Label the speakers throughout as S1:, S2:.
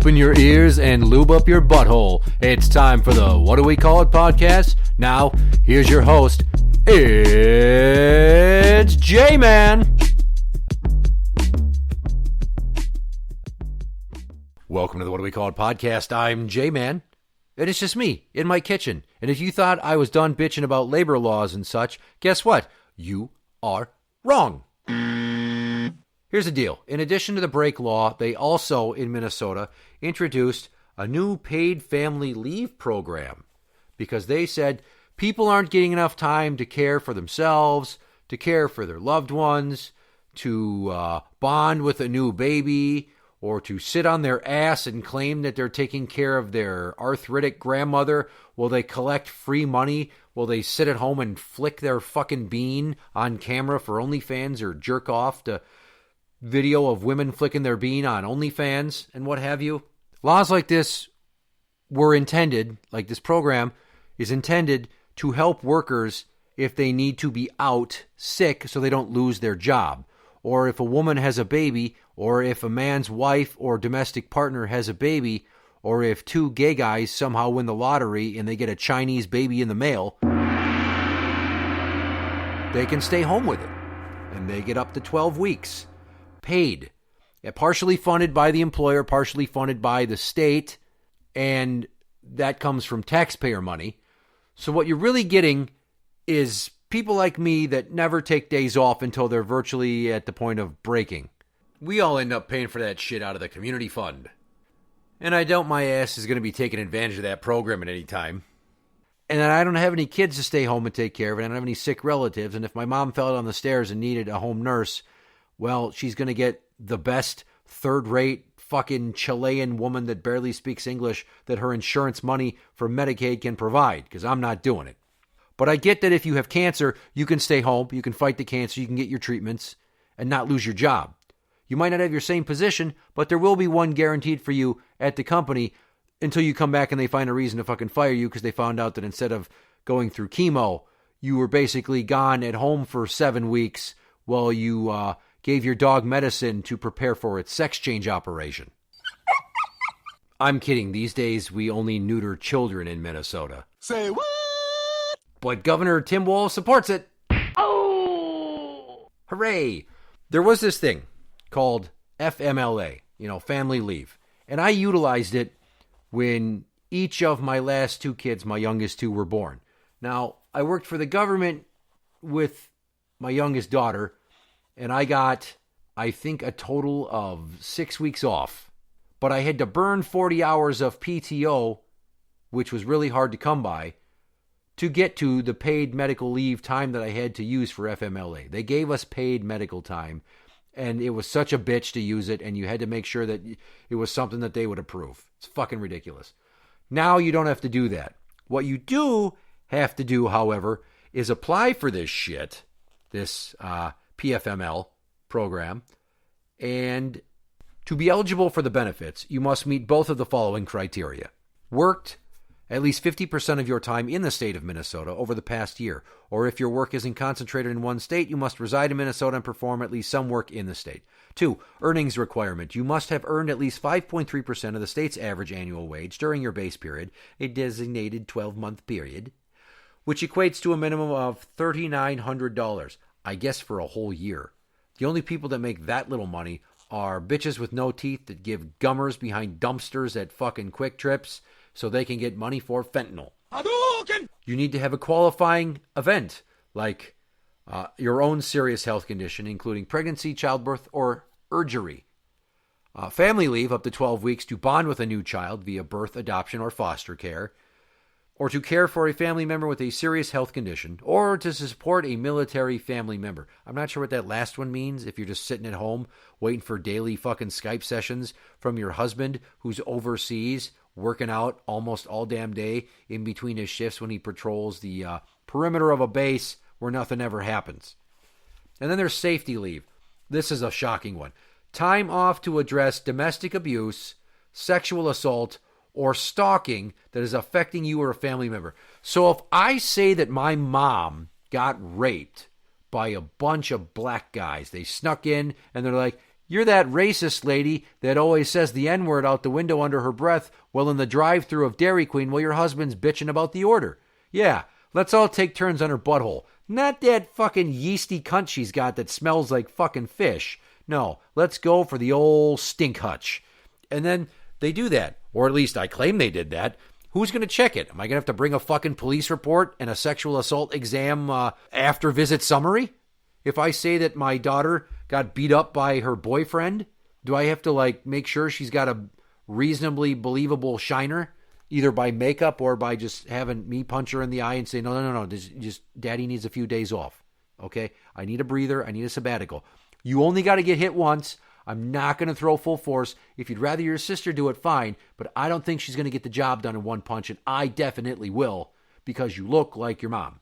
S1: Open your ears and lube up your butthole. It's time for the What Do We Call It podcast. Now, here's your host. It's J-Man. Welcome to the What Do We Call It podcast. I'm J-Man. And it's just me in my kitchen. And if you thought I was done bitching about labor laws and such, guess what? You are wrong. Here's the deal. In addition to the break law, they also, in Minnesota, introduced a new paid family leave program because they said people aren't getting enough time to care for themselves, to care for their loved ones, to bond with a new baby, or to sit on their ass and claim that they're taking care of their arthritic grandmother while they collect free money, while they sit at home and flick their fucking bean on camera for OnlyFans or jerk off to video of women flicking their bean on OnlyFans and what have you. Laws like this were intended, like this program is intended to help workers if they need to be out sick so they don't lose their job. Or if a woman has a baby, or if a man's wife or domestic partner has a baby, or if two gay guys somehow win the lottery and they get a Chinese baby in the mail, they can stay home with it. And they get up to 12 weeks. Paid, partially funded by the employer, partially funded by the state, and that comes from taxpayer money. So what you're really getting is people like me that never take days off until they're virtually at the point of breaking. We all end up paying for that shit out of the community fund. And I doubt my ass is going to be taking advantage of that program at any time. And I don't have any kids to stay home and take care of, and I don't have any sick relatives, and if my mom fell down the stairs and needed a home nurse, well, she's going to get the best third-rate fucking Chilean woman that barely speaks English that her insurance money for Medicaid can provide, because I'm not doing it. But I get that if you have cancer, you can stay home, you can fight the cancer, you can get your treatments, and not lose your job. You might not have your same position, but there will be one guaranteed for you at the company until you come back and they find a reason to fucking fire you because they found out that instead of going through chemo, you were basically gone at home for 7 weeks while you gave your dog medicine to prepare for its sex change operation. I'm kidding. These days, we only neuter children in Minnesota.
S2: Say what?
S1: But Governor Tim Walz supports it. Oh! Hooray! There was this thing called FMLA, family leave. And I utilized it when each of my last two kids, my youngest two, were born. Now, I worked for the government with my youngest daughter, and I got, I think, a total of 6 weeks off. But I had to burn 40 hours of PTO, which was really hard to come by, to get to the paid medical leave time that I had to use for FMLA. They gave us paid medical time, and it was such a bitch to use it, and you had to make sure that it was something that they would approve. It's fucking ridiculous. Now you don't have to do that. What you do have to do, however, is apply for this shit, this PFML program, and to be eligible for the benefits, you must meet both of the following criteria. Worked at least 50% of your time in the state of Minnesota over the past year, or if your work isn't concentrated in one state, you must reside in Minnesota and perform at least some work in the state. 2, earnings requirement. You must have earned at least 5.3% of the state's average annual wage during your base period, a designated 12-month period, which equates to a minimum of $3,900, I guess for a whole year. The only people that make that little money are bitches with no teeth that give gummers behind dumpsters at fucking Quick Trips so they can get money for fentanyl. Hadouken! You need to have a qualifying event, like your own serious health condition, including pregnancy, childbirth, or urgery. Family leave up to 12 weeks to bond with a new child via birth, adoption, or foster care, or to care for a family member with a serious health condition, or to support a military family member. I'm not sure what that last one means, if you're just sitting at home waiting for daily fucking Skype sessions from your husband who's overseas, working out almost all damn day in between his shifts when he patrols the perimeter of a base where nothing ever happens. And then there's safety leave. This is a shocking one. Time off to address domestic abuse, sexual assault, or stalking that is affecting you or a family member. So if I say that my mom got raped by a bunch of black guys, they snuck in and they're like, You're that racist lady that always says the N-word out the window under her breath while in the drive-thru of Dairy Queen while your husband's bitching about the order. Yeah, let's all take turns on her butthole. Not that fucking yeasty cunt she's got that smells like fucking fish. No, let's go for the old stink hutch. And then they do that, or at least I claim they did that. Who's going to check it? Am I going to have to bring a fucking police report and a sexual assault exam after visit summary? If I say that my daughter got beat up by her boyfriend, do I have to make sure she's got a reasonably believable shiner, either by makeup or by just having me punch her in the eye and say, no, just daddy needs a few days off. Okay? I need a breather. I need a sabbatical. You only got to get hit once. I'm not going to throw full force. If you'd rather your sister do it, fine. But I don't think she's going to get the job done in one punch, and I definitely will because you look like your mom.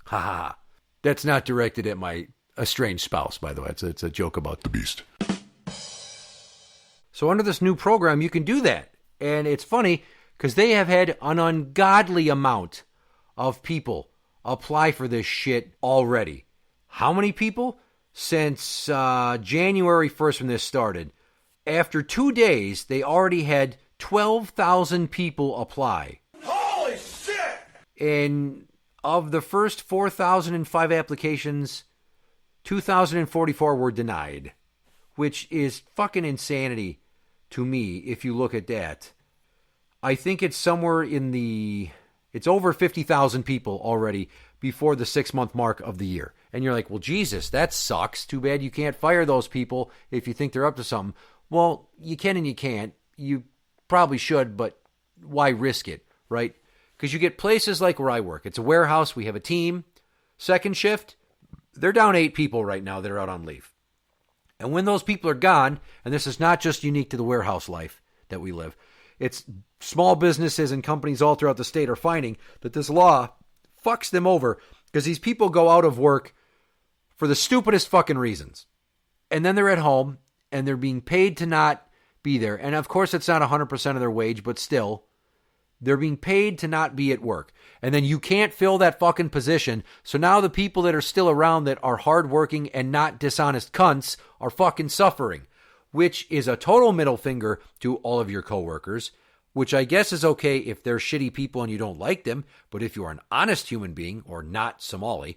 S1: Ha ha ha. That's not directed at my estranged spouse, by the way. It's a joke about the beast. So under this new program, you can do that. And it's funny because they have had an ungodly amount of people apply for this shit already. How many people? Since January 1st when this started. After 2 days, they already had 12,000 people apply.
S2: Holy shit!
S1: And of the first 4,005 applications, 2,044 were denied, which is fucking insanity to me if you look at that. I think it's somewhere it's over 50,000 people already before the 6-month mark of the year. And you're like, well, Jesus, that sucks. Too bad you can't fire those people if you think they're up to something. Well, you can and you can't. You probably should, but why risk it, right? Because you get places like where I work. It's a warehouse. We have a team. Second shift, they're down 8 people right now that are out on leave. And when those people are gone, and this is not just unique to the warehouse life that we live, it's small businesses and companies all throughout the state are finding that this law fucks them over because these people go out of work for the stupidest fucking reasons. And then they're at home and they're being paid to not be there. And of course, it's not 100% of their wage, but still, they're being paid to not be at work. And then you can't fill that fucking position. So now the people that are still around that are hardworking and not dishonest cunts are fucking suffering, which is a total middle finger to all of your coworkers, which I guess is okay if they're shitty people and you don't like them. But if you are an honest human being or not Somali,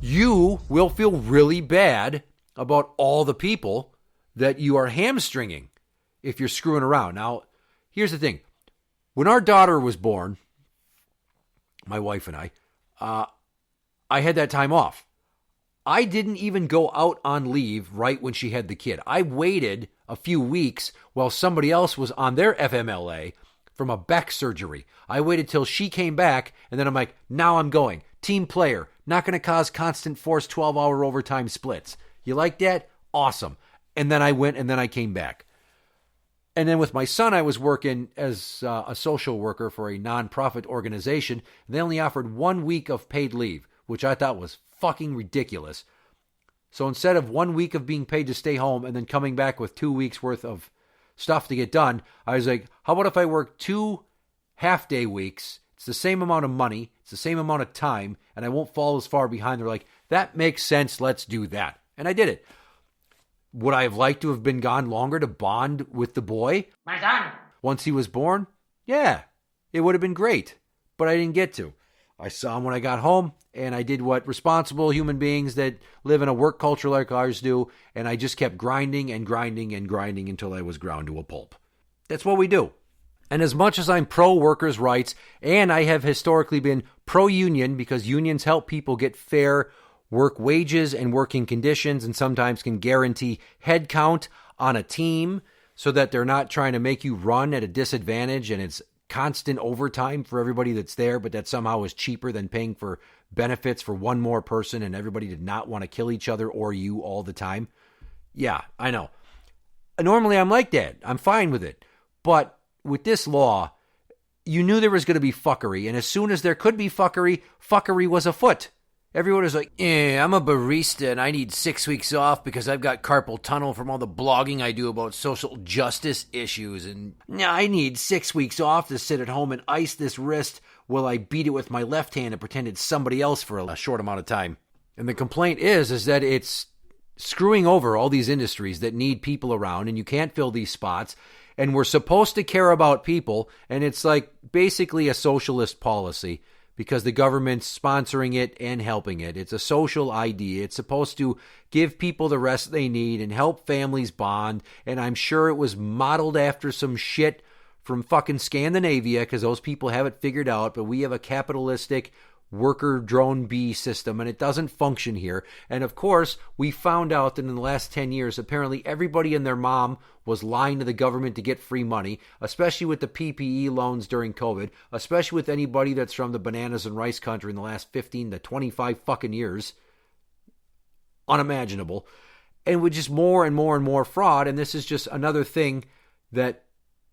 S1: you will feel really bad about all the people that you are hamstringing if you're screwing around. Now, here's the thing. When our daughter was born, my wife and I had that time off. I didn't even go out on leave right when she had the kid. I waited a few weeks while somebody else was on their FMLA from a back surgery. I waited till she came back, and then I'm like, now I'm going. Team player. Not going to cause constant force 12-hour overtime splits. You like that? Awesome. And then I went, and then I came back. And then with my son, I was working as a social worker for a nonprofit organization. And they only offered 1 week of paid leave, which I thought was fucking ridiculous. So instead of 1 week of being paid to stay home and then coming back with 2 weeks worth of stuff to get done, I was like, how about if I work 2 half-day weeks? It's the same amount of money. It's the same amount of time. And I won't fall as far behind. They're like, that makes sense. Let's do that. And I did it. Would I have liked to have been gone longer to bond with the boy?
S2: My son.
S1: Once he was born? Yeah, it would have been great. But I didn't get to. I saw him when I got home, and I did what responsible human beings that live in a work culture like ours do, and I just kept grinding and grinding and grinding until I was ground to a pulp. That's what we do. And as much as I'm pro-workers' rights, and I have historically been pro-union because unions help people get fair work wages and working conditions and sometimes can guarantee head count on a team so that they're not trying to make you run at a disadvantage and it's constant overtime for everybody that's there, but that somehow is cheaper than paying for benefits for one more person and everybody did not want to kill each other or you all the time. Yeah, I know. Normally I'm like that. I'm fine with it. But with this law, you knew there was going to be fuckery, and as soon as there could be fuckery, fuckery was afoot. Everyone is like, I'm a barista and I need 6 weeks off because I've got carpal tunnel from all the blogging I do about social justice issues. And I need 6 weeks off to sit at home and ice this wrist while I beat it with my left hand and pretend it's somebody else for a short amount of time. And the complaint is that it's screwing over all these industries that need people around, and you can't fill these spots. And we're supposed to care about people, and it's like basically a socialist policy because the government's sponsoring it and helping it. It's a social idea. It's supposed to give people the rest they need and help families bond. And I'm sure it was modeled after some shit from fucking Scandinavia because those people have it figured out. But we have a capitalistic worker drone bee system, and it doesn't function here. And of course, we found out that in the last 10 years, apparently everybody and their mom was lying to the government to get free money, especially with the PPE loans during COVID, especially with anybody that's from the bananas and rice country in the last 15 to 25 fucking years. Unimaginable. And with just more and more and more fraud. And this is just another thing that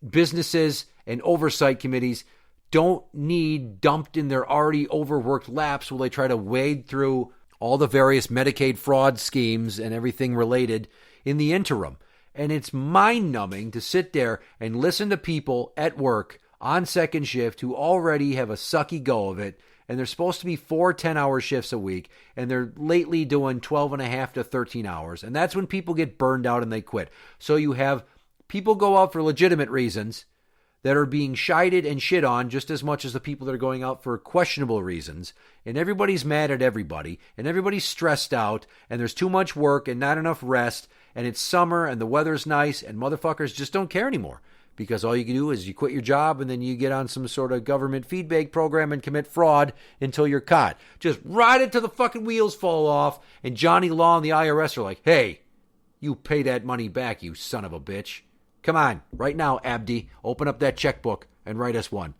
S1: businesses and oversight committees don't need dumped in their already overworked laps while they try to wade through all the various Medicaid fraud schemes and everything related in the interim. And it's mind-numbing to sit there and listen to people at work on second shift who already have a sucky go of it, and they're supposed to be 4 10-hour shifts a week, and they're lately doing 12 and a half to 13 hours. And that's when people get burned out and they quit. So you have people go out for legitimate reasons that are being shited and shit on just as much as the people that are going out for questionable reasons. And everybody's mad at everybody, and everybody's stressed out, and there's too much work and not enough rest, and it's summer and the weather's nice, and motherfuckers just don't care anymore. Because all you can do is you quit your job and then you get on some sort of government feedback program and commit fraud until you're caught. Just ride it till the fucking wheels fall off, and Johnny Law and the IRS are like, hey, you pay that money back, you son of a bitch. Come on, right now, Abdi, open up that checkbook and write us one.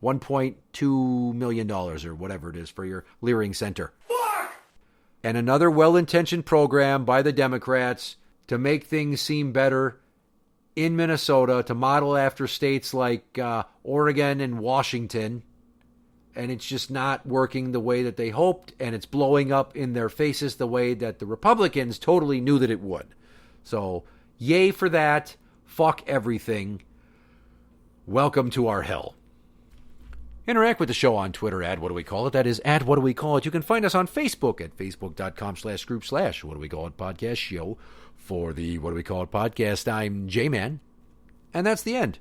S1: $1.2 million or whatever it is for your Leering Center. Fuck! And another well-intentioned program by the Democrats to make things seem better in Minnesota, to model after states like Oregon and Washington. And it's just not working the way that they hoped, and it's blowing up in their faces the way that the Republicans totally knew that it would. So, yay for that. Fuck everything. Welcome to our hell. Interact with the show on Twitter at What Do We Call It? That is at What Do We Call It? You can find us on Facebook at facebook.com/group/ What Do We Call It Podcast Show. For the What Do We Call It Podcast, I'm J-Man. And that's the end.